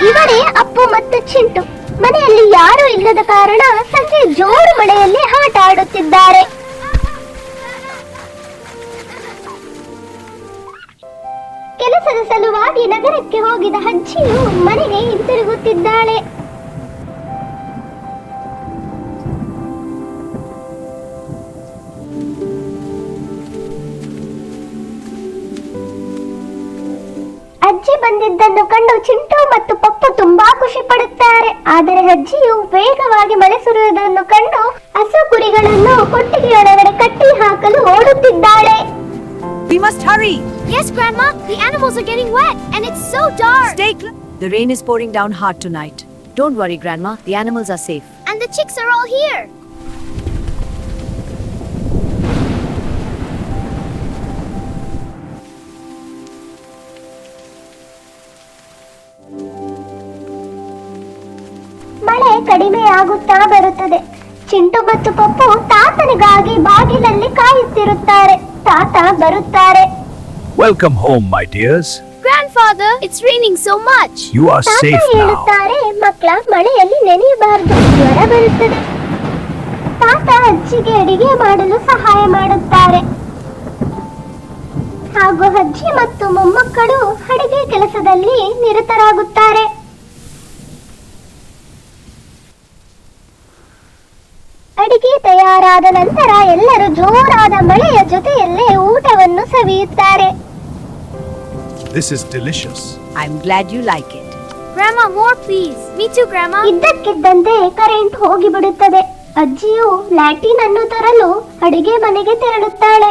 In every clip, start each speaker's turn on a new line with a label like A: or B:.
A: ಇವರೇ ಅಪ್ಪು ಮತ್ತು ಚಿಂಟು. ಮನೆಯಲ್ಲಿ ಯಾರು ಇಲ್ಲದ ಕಾರಣ ಸಂಜೆ ಜೋರು ಮಳೆಯಲ್ಲಿ ಆಟ ಆಡುತ್ತಿದ್ದಾರೆ. ಕೆಲಸದ ಸಲುವಾಗಿ ನಗರಕ್ಕೆ ಹೋಗಿದ ಅಜ್ಜಿಯು ಮನೆಗೆ ಹಿಂತಿರುಗುತ್ತಿದ್ದಾಳೆ. ಅಜ್ಜಿ ಬಂದಿದ್ದನ್ನು ಕಂಡು ಚಿಂಟು ಮತ್ತು ಪಪ್ಪು ತುಂಬಾ ಖುಷಿ ಪಡುತ್ತಾರೆ. ಆದರೆ ಅಜ್ಜಿಯು ವೇಗವಾಗಿ ಮಳೆ ಸುರಿಯುವುದನ್ನು ಕಂಡು ಹಸು ಕುರಿಗಳನ್ನು ಕೊಟ್ಟಿಗೆಯೊಳಗಡೆ ಕಟ್ಟಿ ಹಾಕಲು ಓಡುತ್ತಿದ್ದಾಳೆ.
B: We must hurry.
C: Yes, Grandma. The animals are getting wet and it's so dark.
B: Stay clear. The rain is pouring down hard tonight. Don't worry, Grandma. The animals are safe.
C: And the chicks are all here.
A: ಮಳೆ ಕಡಿಮೆಯಾಗುತ್ತಾ ಬರುತ್ತದೆ. ಚಿಂಟು ಮತ್ತು ಪಪ್ಪು ತಾತನಿಗಾಗಿ ಬಾಗಿಲಲ್ಲಿ ಕಾಯುತ್ತಿರುತ್ತಾರೆ. ತಾತ ಬರುತ್ತಾರೆ.
D: Welcome home, my dears.
C: Grandfather, it's raining so much.
D: You are
A: ತಾತ
D: safe now.
A: ಹೇಳುತ್ತಾರೆ, ಮಕ್ಕಳ ಮಳೆಯಲ್ಲಿ ನೆನೆಯಬಾರದು, ಜ್ವರ ಬರುತ್ತದೆ. ತಾತ ಅಜ್ಜಿಗೆ ಅಡಿಗೆ ಮಾಡಲು ಸಹಾಯ ಮಾಡುತ್ತಾರೆ. ಹಾಗೂ ಅಜ್ಜಿ ಮತ್ತು ಮೊಮ್ಮಕ್ಕಳು ಅಡಿಗೆ ಕೆಲಸದಲ್ಲಿ ನಿರತರಾಗುತ್ತಾರೆ. ಅಡಿಗೆ ತಯಾರಾದ ನಂತರ ಎಲ್ಲರೂ ಜೋರಾದ ಮಳೆಯ ಜೊತೆಯಲ್ಲೇ ಊಟವನ್ನು ಸವಿಯುತ್ತಾರೆ.
D: This is delicious.
B: I'm glad you like it.
C: Grandma, more please. Me too, Grandma.
A: ಇದ್ದಕ್ಕಿದ್ದಂತೆ ಕರೆಂಟ್ ಹೋಗಿಬಿಡುತ್ತದೆ. ಅಜ್ಜಿಯು ಲ್ಯಾಟಿನ್ ಅನ್ನು ತರಲು ಅಡಿಗೆ ಮನೆಗೆ ತೆರಳುತ್ತಾಳೆ.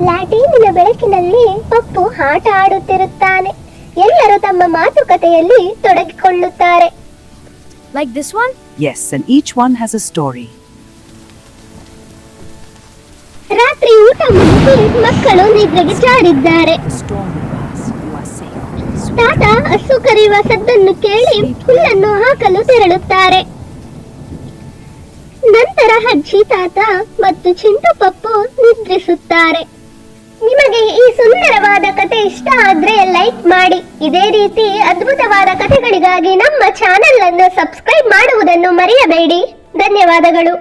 A: ಲ್ಯಾಟಿನಿನ ಬೆಳಕಿನಲ್ಲಿ ಪಪ್ಪು ಆಟ ಆಡುತ್ತಿರುತ್ತಾನೆ. ಎಲ್ಲರೂ ತಮ್ಮ ಮಾತುಕತೆಯಲ್ಲಿ ತೊಡಗಿಕೊಳ್ಳುತ್ತಾರೆ.
C: Like this one?
B: Yes, and each one has a story.
A: ರಾತ್ರಿ ಊಟ ಮುಗಿಸಿ ಮಕ್ಕಳು ನಿದ್ರೆಗೆ ಜಾರಿದ್ದಾರೆ.
B: The storm will pass. You are safe.
A: ತಾತ ಹಸು ಕರೆಯುವ ಸದ್ದನ್ನು ಕೇಳಿ ಹುಲ್ಲನ್ನು ಹಾಕಲು ತೆರಳುತ್ತಾರೆ. ನಂತರ ಅಜ್ಜಿ, ತಾತ ಮತ್ತು ಚಿಂಟು ಪಪ್ಪು ನಿದ್ರಿಸುತ್ತಾರೆ. ನಿಮಗೆ ಈ ಸುಂದರವಾದ ಕತೆ ಇಷ್ಟ ಆದ್ರೆ ಲೈಕ್ ಮಾಡಿ. ಇದೇ ರೀತಿ ಅದ್ಭುತವಾದ ಕಥೆಗಳಿಗಾಗಿ ನಮ್ಮ ಚಾನೆಲ್ ಅನ್ನು ಸಬ್ಸ್ಕ್ರೈಬ್ ಮಾಡುವುದನ್ನು ಮರೆಯಬೇಡಿ. ಧನ್ಯವಾದಗಳು.